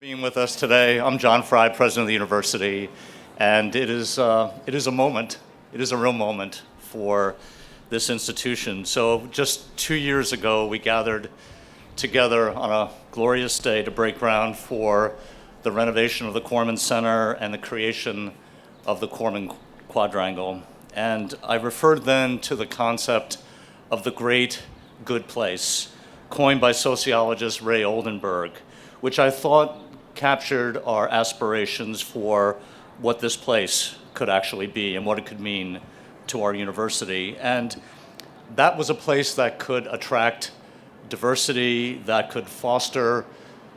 Being with us today. I'm John Fry, president of the university, and it is a moment. It is a real moment for this institution. So just 2 years ago, we gathered together on a glorious day to break ground for the renovation of the Korman Center and the creation of the Korman Quadrangle. And I referred then to the concept of the great good place, coined by sociologist Ray Oldenburg, which I thought captured our aspirations for what this place could actually be and what it could mean to our university. And that was a place that could attract diversity, that could foster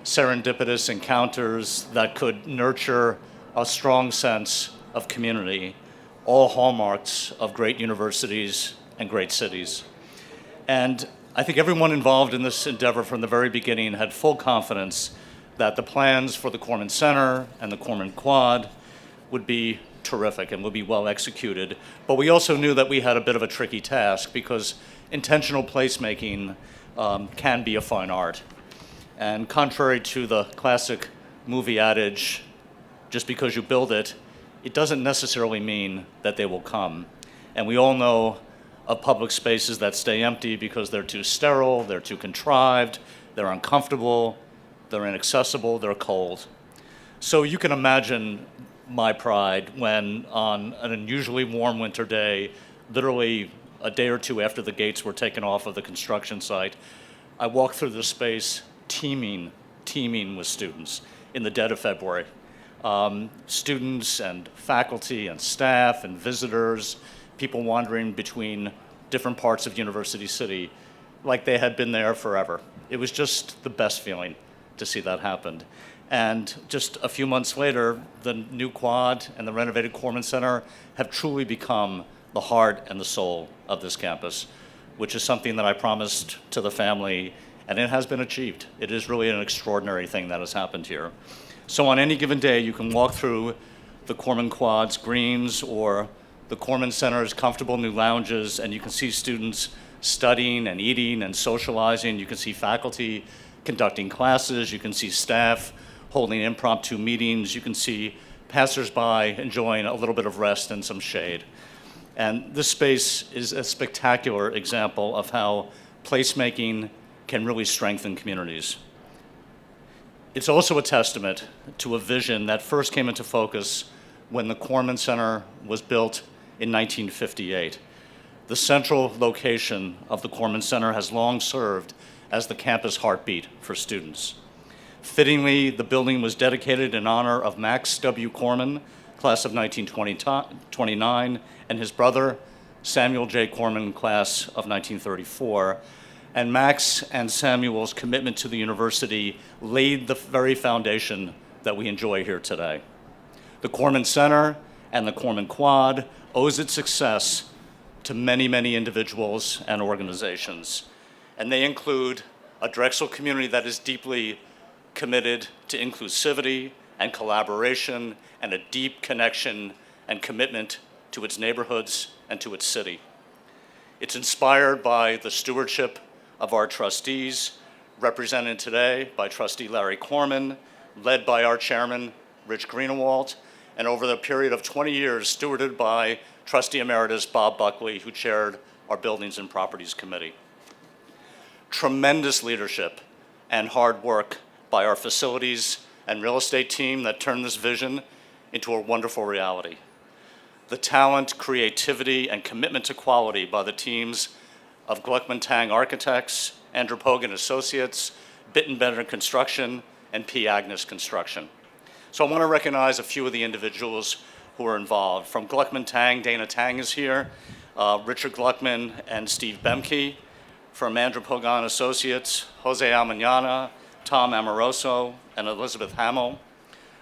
serendipitous encounters, that could nurture a strong sense of community, all hallmarks of great universities and great cities. And I think everyone involved in this endeavor from the very beginning had full confidence that the plans for the Korman Center and the Korman Quad would be terrific and would be well executed. But we also knew that we had a bit of a tricky task because intentional placemaking can be a fine art. And contrary to the classic movie adage, just because you build it, it doesn't necessarily mean that they will come. And we all know of public spaces that stay empty because they're too sterile, they're too contrived, they're uncomfortable, they're inaccessible, they're cold. So you can imagine my pride when on an unusually warm winter day, literally a day or two after the gates were taken off of the construction site, I walked through the space teeming with students in the dead of February. Students and faculty and staff and visitors, people wandering between different parts of University City like they had been there forever. It was just the best feeling to see that happen. And just a few months later, the new quad and the renovated Korman Center have truly become the heart and the soul of this campus, which is something that I promised to the family, and it has been achieved. It is really an extraordinary thing that has happened here. So on any given day, you can walk through the Korman Quad's greens or the Korman Center's comfortable new lounges, and you can see students studying and eating and socializing. You can see faculty conducting classes. You can see staff holding impromptu meetings. You can see passersby enjoying a little bit of rest and some shade. And this space is a spectacular example of how placemaking can really strengthen communities. It's also a testament to a vision that first came into focus when the Korman Center was built in 1958. The central location of the Korman Center has long served as the campus heartbeat for students. Fittingly, the building was dedicated in honor of Max W. Korman, class of 1929, and his brother, Samuel J. Korman, class of 1934. And Max and Samuel's commitment to the university laid the very foundation that we enjoy here today. The Korman Center and the Korman Quad owes its success to many, many individuals and organizations. And they include a Drexel community that is deeply committed to inclusivity and collaboration and a deep connection and commitment to its neighborhoods and to its city. It's inspired by the stewardship of our trustees, represented today by Trustee Larry Korman, led by our chairman, Rich Greenewalt, and over the period of 20 years, stewarded by Trustee Emeritus Bob Buckley, who chaired our Buildings and Properties Committee. Tremendous leadership and hard work by our facilities and real estate team that turned this vision into a wonderful reality. The talent, creativity, and commitment to quality by the teams of Gluckman Tang Architects, Andrew Pogan Associates, Bittenbender Construction, and P. Agnes Construction. So I want to recognize a few of the individuals who are involved. From Gluckman Tang, Dana Tang is here, Richard Gluckman and Steve Bemke. From Andrew Pogan Associates, Jose Almañana, Tom Amoroso, and Elizabeth Hamill.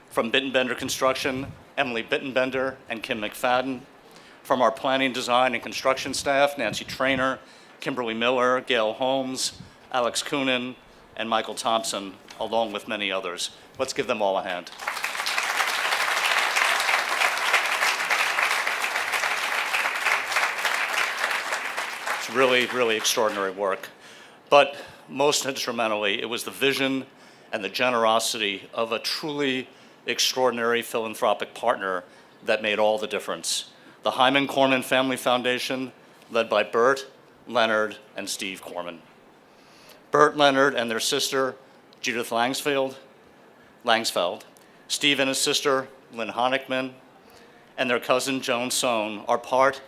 From Bittenbender Construction, Emily Bittenbender and Kim McFadden. From our planning, design, and construction staff, Nancy Trainer, Kimberly Miller, Gail Holmes, Alex Coonan, and Michael Thompson, along with many others. Let's give them all a hand. It's really, really extraordinary work. But most instrumentally, it was the vision and the generosity of a truly extraordinary philanthropic partner that made all the difference. The Hyman Korman Family Foundation, led by Bert, Leonard, and Steve Korman. Bert, Leonard, and their sister, Judith Langsfeld, Steve and his sister, Lynn Honigman, and their cousin, Joan Sohn, are part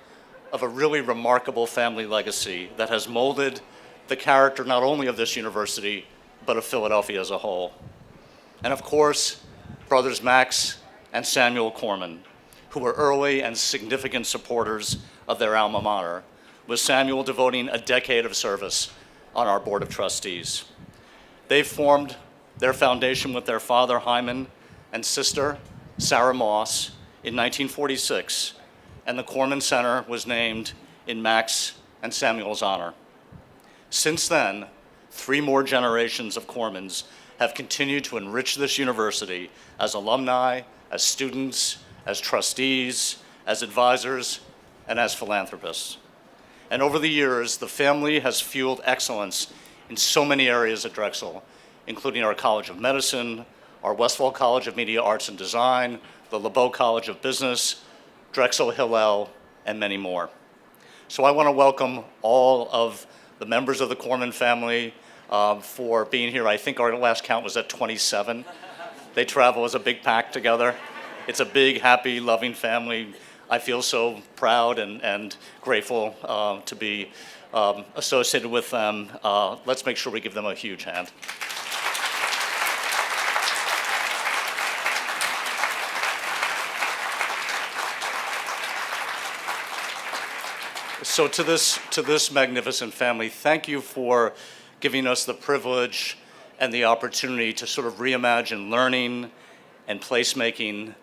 of a really remarkable family legacy that has molded the character not only of this university, but of Philadelphia as a whole. And of course, brothers Max and Samuel Korman, who were early and significant supporters of their alma mater, with Samuel devoting a decade of service on our Board of Trustees. They formed their foundation with their father, Hyman, and sister, Sarah Moss, in 1946, and the Korman Center was named in Max and Samuel's honor. Since then, 3 more generations of Kormans have continued to enrich this university as alumni, as students, as trustees, as advisors, and as philanthropists. And over the years, the family has fueled excellence in so many areas at Drexel, including our College of Medicine, our Westfall College of Media Arts and Design, the LeBeau College of Business, Drexel Hillel, and many more. So I want to welcome all of the members of the Korman family for being here. I think our last count was at 27. They travel as a big pack together. It's a big, happy, loving family. I feel so proud and grateful to be associated with them. Let's make sure we give them a huge hand. So to this magnificent family, thank you for giving us the privilege and the opportunity to sort of reimagine learning and placemaking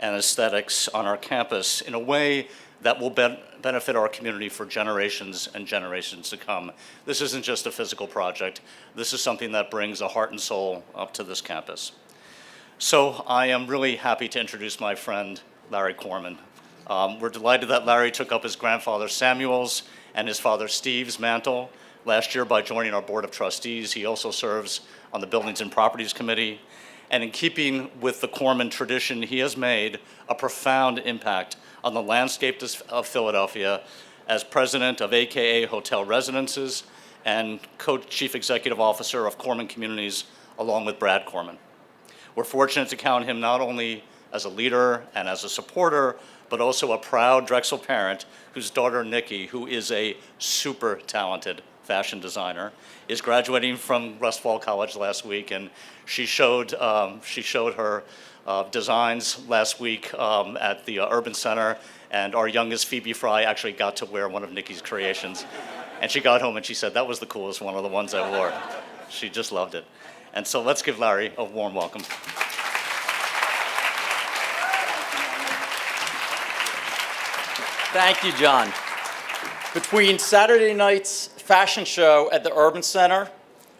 and aesthetics on our campus in a way that will benefit our community for generations and generations to come. This isn't just a physical project. This is something that brings a heart and soul up to this campus. So I am really happy to introduce my friend, Larry Korman. We're delighted that Larry took up his grandfather Samuel's and his father Steve's mantle last year by joining our Board of Trustees. He also serves on the Buildings and Properties Committee. And in keeping with the Korman tradition, he has made a profound impact on the landscape of Philadelphia as president of AKA Hotel Residences and co-chief executive officer of Korman Communities, along with Brad Korman. We're fortunate to count him not only as a leader and as a supporter, but also a proud Drexel parent whose daughter, Nikki, who is a super talented fashion designer, is graduating from Westfall College last week, and she showed her designs last week at the Urban Center, and our youngest, Phoebe Fry, actually got to wear one of Nikki's creations. And she got home and she said, that was the coolest one of the ones I wore. She just loved it. And so let's give Larry a warm welcome. Thank you, John. Between Saturday night's fashion show at the Urban Center,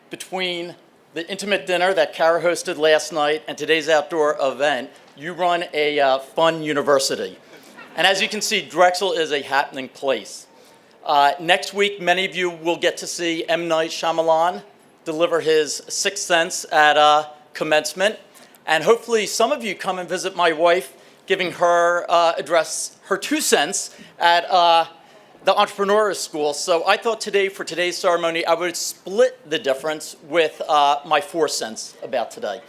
between the intimate dinner that Kara hosted last night and today's outdoor event, you run a fun university. And as you can see, Drexel is a happening place. Next week, many of you will get to see M. Night Shyamalan deliver his Sixth Sense at commencement. And hopefully some of you come and visit my wife, giving her address her 2 cents at the Entrepreneurs School. So I thought today, for today's ceremony, I would split the difference with my 4 cents about today.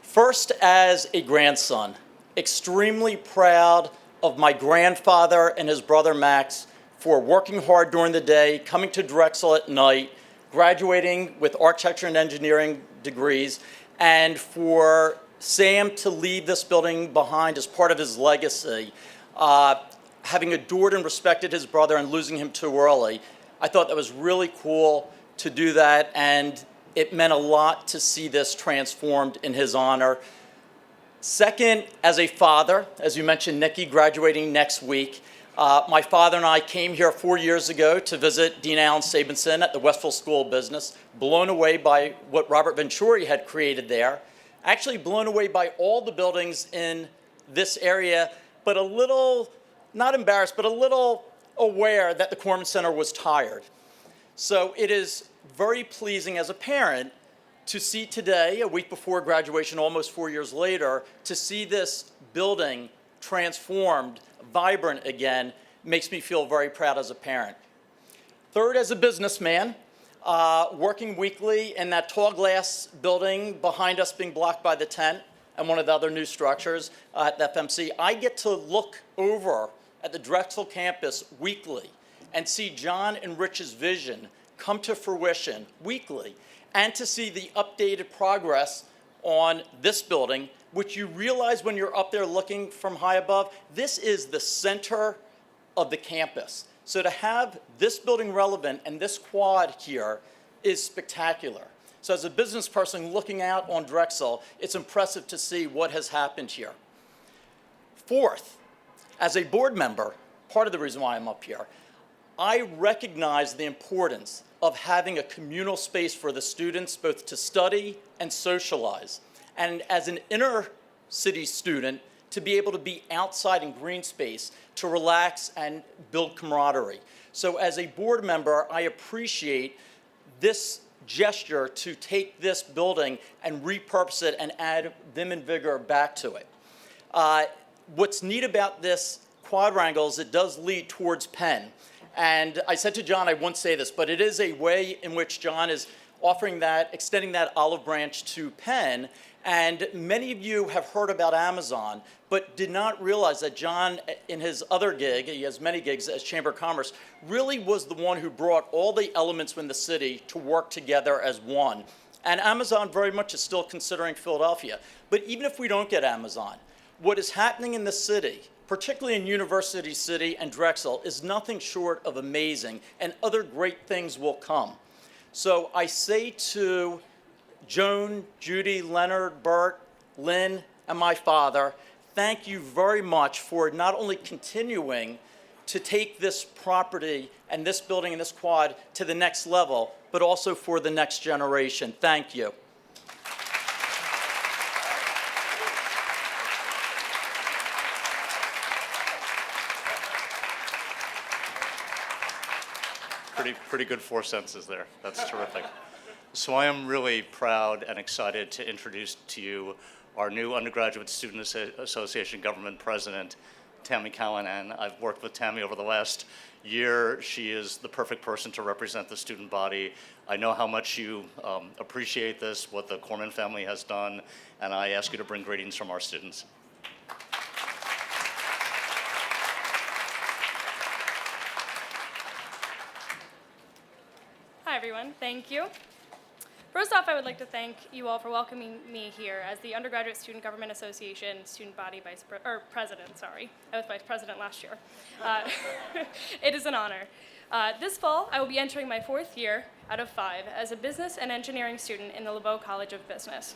First, as a grandson, extremely proud of my grandfather and his brother Max for working hard during the day, coming to Drexel at night, graduating with architecture and engineering degrees, and for Sam to leave this building behind as part of his legacy, having adored and respected his brother and losing him too early. I thought that was really cool to do that, and it meant a lot to see this transformed in his honor. Second, as a father, as you mentioned, Nikki graduating next week. My father and I came here 4 years ago to visit Dean Allen Sabinson at the Westfield School of Business, blown away by what Robert Venturi had created there. Actually blown away by all the buildings in this area, but a little, not embarrassed, but a little aware that the Korman Center was tired. So it is very pleasing as a parent To see today, a week before graduation, almost 4 years later, to see this building transformed, vibrant again, makes me feel very proud as a parent. Third, as a businessman, working weekly in that tall glass building behind us being blocked by the tent and one of the other new structures at the FMC, I get to look over at the Drexel campus weekly and see John and Rich's vision come to fruition weekly, and to see the updated progress on this building, which you realize when you're up there looking from high above, this is the center of the campus. So to have this building relevant and this quad here is spectacular. So as a business person looking out on Drexel, it's impressive to see what has happened here. Fourth, as a board member, part of the reason why I'm up here, I recognize the importance of having a communal space for the students both to study and socialize. And as an inner city student, to be able to be outside in green space, to relax and build camaraderie. So as a board member, I appreciate this gesture to take this building and repurpose it and add vim and vigor back to it. What's neat about this quadrangle is it does lead towards Penn. And I said to John, I won't say this, but it is a way in which John is offering that, extending that olive branch to Penn. And many of you have heard about Amazon, but did not realize that John, in his other gig, he has many gigs as Chamber of Commerce, really was the one who brought all the elements in the city to work together as one. And Amazon very much is still considering Philadelphia. But even if we don't get Amazon, what is happening in the city, particularly in University City and Drexel, is nothing short of amazing, and other great things will come. So I say to Joan, Judy, Leonard, Bert, Lynn, and my father, thank you very much for not only continuing to take this property and this building and this quad to the next level, but also for the next generation. Thank you. Pretty good 4 sentences there. That's terrific. So I am really proud and excited to introduce to you our new Undergraduate Student Association Government President, Tammy Callanan. I've worked with Tammy over the last year. She is the perfect person to represent the student body. I know how much you appreciate this, what the Korman family has done, and I ask you to bring greetings from our students. Hi, everyone. Thank you. First off, I would like to thank you all for welcoming me here as the Undergraduate Student Government Association Student Body President. Sorry, I was Vice President last year. It is an honor. This fall, I will be entering my 4th year out of 5 as a business and engineering student in the LeBeau College of Business.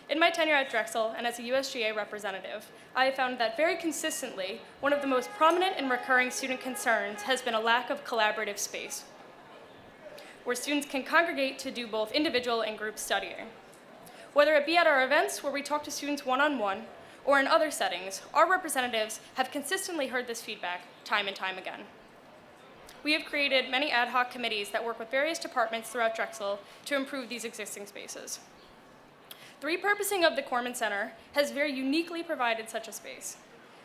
In my tenure at Drexel and as a USGA representative, I have found that very consistently, one of the most prominent and recurring student concerns has been a lack of collaborative space, where students can congregate to do both individual and group studying. Whether it be at our events where we talk to students one-on-one, or in other settings, our representatives have consistently heard this feedback time and time again. We have created many ad hoc committees that work with various departments throughout Drexel to improve these existing spaces. The repurposing of the Korman Center has very uniquely provided such a space.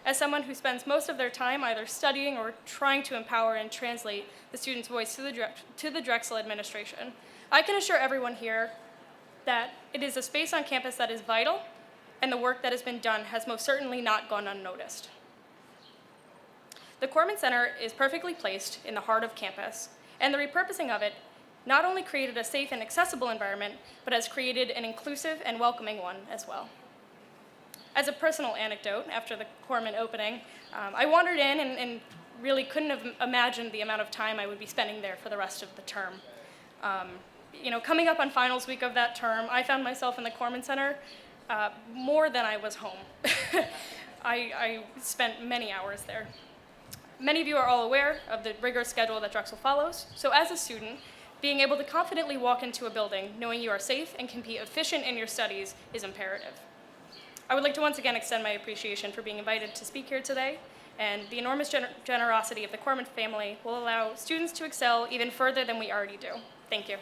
As someone who spends most of their time either studying or trying to empower and translate the student's voice to the Drexel administration, I can assure everyone here that it is a space on campus that is vital, and the work that has been done has most certainly not gone unnoticed. The Korman Center is perfectly placed in the heart of campus, and the repurposing of it not only created a safe and accessible environment, but has created an inclusive and welcoming one as well. As a personal anecdote, after the Korman opening, I wandered in and really couldn't have imagined the amount of time I would be spending there for the rest of the term. Coming up on finals week of that term, I found myself in the Korman Center more than I was home. I spent many hours there. Many of you are all aware of the rigorous schedule that Drexel follows, so as a student, being able to confidently walk into a building knowing you are safe and can be efficient in your studies is imperative. I would like to once again extend my appreciation for being invited to speak here today, and the enormous generosity of the Korman family will allow students to excel even further than we already do. Thank you.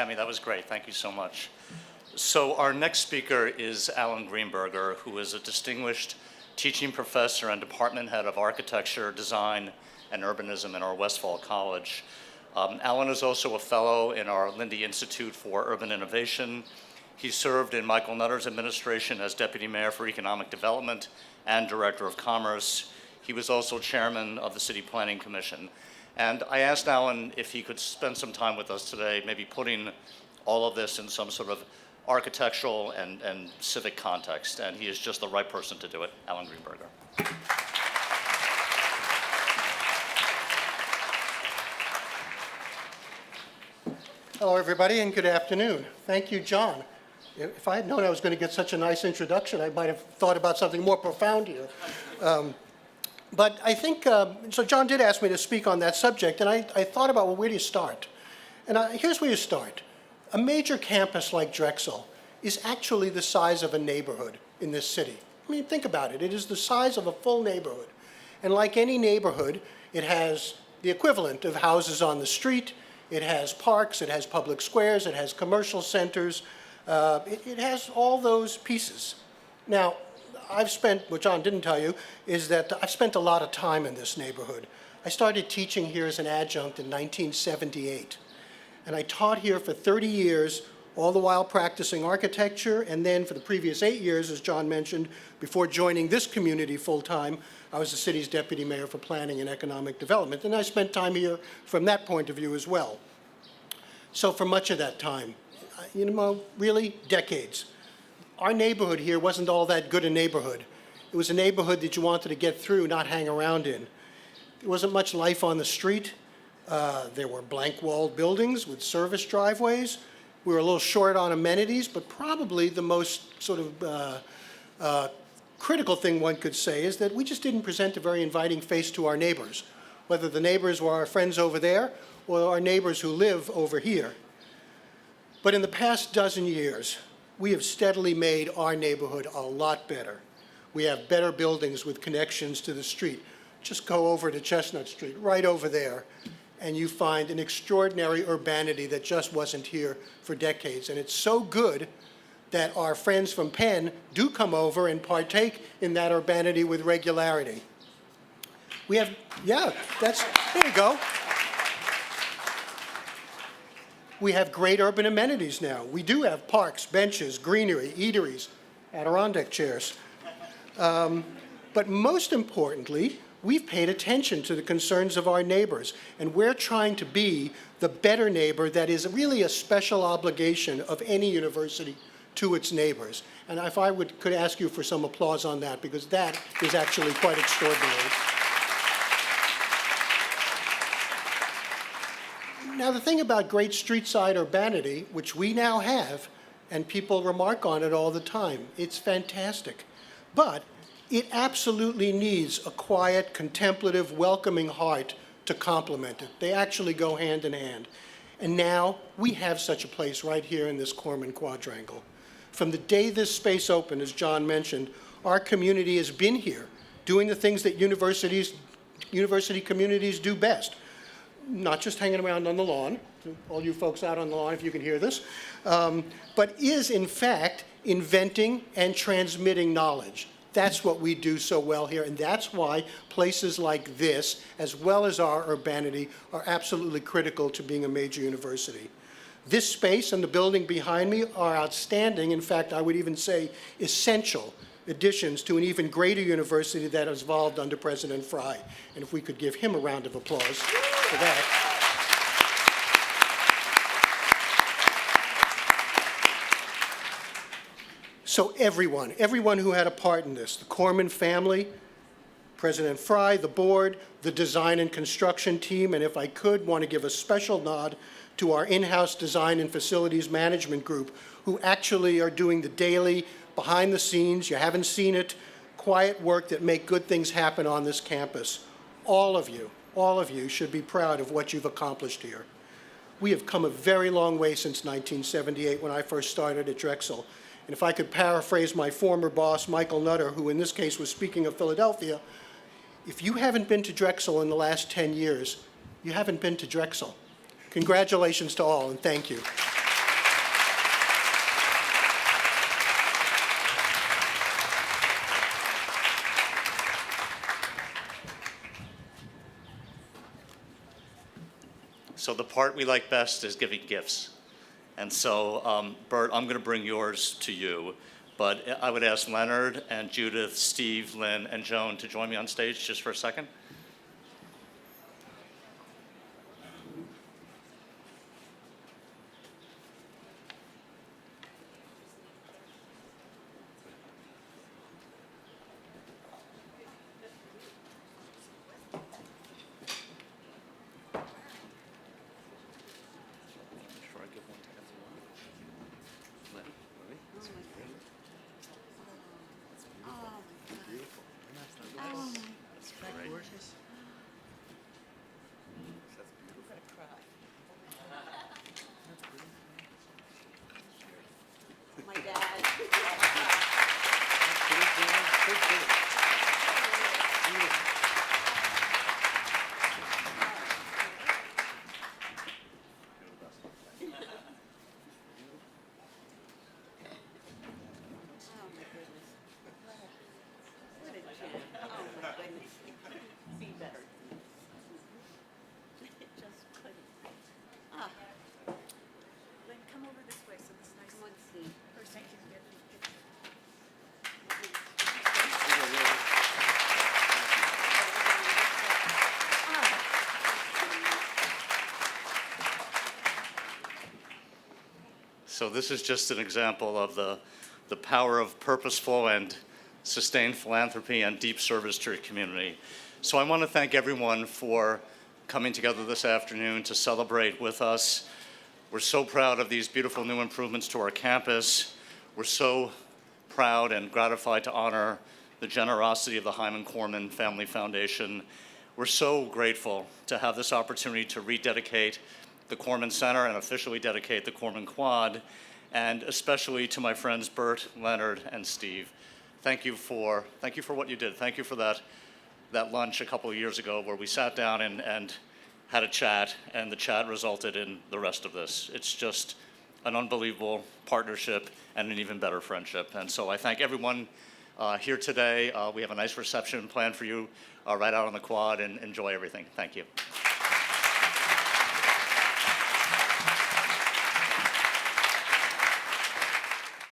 Tammy, that was great. Thank you so much. So our next speaker is Alan Greenberger, who is a distinguished teaching professor and department head of architecture, design, and urbanism in our Westfall College. Alan is also a fellow in our Lindy Institute for Urban Innovation. He served in Michael Nutter's administration as Deputy Mayor for Economic Development and Director of Commerce. He was also chairman of the City Planning Commission. And I asked Alan if he could spend some time with us today, maybe putting all of this in some sort of architectural and civic context, and he is just the right person to do it. Alan Greenberger. Hello, everybody, and good afternoon. Thank you, John. If I had known I was going to get such a nice introduction, I might have thought about something more profound here. But I think, so John did ask me to speak on that subject, and I thought about, well, where do you start? And here's where you start. A major campus like Drexel is actually the size of a neighborhood in this city. I mean, think about it. It is the size of a full neighborhood. And like any neighborhood, it has the equivalent of houses on the street. It has parks, it has public squares, it has commercial centers. It has all those pieces. Now, I've spent, what John didn't tell you, is that I've spent a lot of time in this neighborhood. I started teaching here as an adjunct in 1978. And I taught here for 30 years, all the while practicing architecture, and then for the previous 8 years, as John mentioned, before joining this community full-time, I was the city's deputy mayor for planning and economic development, and I spent time here from that point of view as well. So for much of that time, you know, really decades, our neighborhood here wasn't all that good a neighborhood. It was a neighborhood that you wanted to get through, not hang around in. There wasn't much life on the street. There were blank-walled buildings with service driveways. We were a little short on amenities, but probably the most sort of critical thing one could say is that we just didn't present a very inviting face to our neighbors, whether the neighbors were our friends over there or our neighbors who live over here. But in the past dozen years, we have steadily made our neighborhood a lot better. We have better buildings with connections to the street. Just go over to Chestnut Street, right over there, and you find an extraordinary urbanity that just wasn't here for decades. And it's so good that our friends from Penn do come over and partake in that urbanity with regularity. We have, yeah, there you go. We have great urban amenities now. We do have parks, benches, greenery, eateries, Adirondack chairs. But most importantly, we've paid attention to the concerns of our neighbors, and we're trying to be the better neighbor that is really a special obligation of any university to its neighbors. And if I could ask you for some applause on that, because that is actually quite extraordinary. Now, the thing about great street-side urbanity, which we now have, and people remark on it all the time, it's fantastic. But it absolutely needs a quiet, contemplative, welcoming heart to complement it. They actually go hand in hand. And now we have such a place right here in this Korman Quadrangle. From the day this space opened, as John mentioned, our community has been here doing the things that university communities do best. Not just hanging around on the lawn, all you folks out on the lawn if you can hear this, but is in fact inventing and transmitting knowledge. That's what we do so well here, and that's why places like this, as well as our urbanity, are absolutely critical to being a major university. This space and the building behind me are outstanding. In fact, I would even say essential additions to an even greater university that has evolved under President Fry. And if we could give him a round of applause for that. So everyone who had a part in this, the Korman family, President Fry, the board, the design and construction team, and if I could, want to give a special nod to our in-house design and facilities management group, who actually are doing the daily, behind the scenes, you haven't seen it, quiet work that make good things happen on this campus. All of you should be proud of what you've accomplished here. We have come a very long way since 1978 when I first started at Drexel. And if I could paraphrase my former boss, Michael Nutter, who in this case was speaking of Philadelphia, if you haven't been to Drexel in the last 10 years, you haven't been to Drexel. Congratulations to all, and thank you. So the part we like best is giving gifts. And so, Bert, I'm going to bring yours to you. But I would ask Leonard and Judith, Steve, Lynn, and Joan to join me on stage just for a second. My dad. Oh, my goodness. What a gem. Oh, my goodness. Be better. It just couldn't. Ah. Lynn, come over this way so this nice Come on, Steve. person can get the picture. So this is just an example of the power of purposeful and sustained philanthropy and deep service to your community. So I want to thank everyone for coming together this afternoon to celebrate with us. We're so proud of these beautiful new improvements to our campus. We're so proud and gratified to honor the generosity of the Hyman Korman Family Foundation. We're so grateful to have this opportunity to rededicate the Korman Center and officially dedicate the Korman Quad, and especially to my friends Bert, Leonard, and Steve. Thank you for what you did. Thank you for that lunch a couple of years ago where we sat down and had a chat, and the chat resulted in the rest of this. It's just an unbelievable partnership and an even better friendship. And so I thank everyone here today. We have a nice reception planned for you right out on the quad, and enjoy everything. Thank you.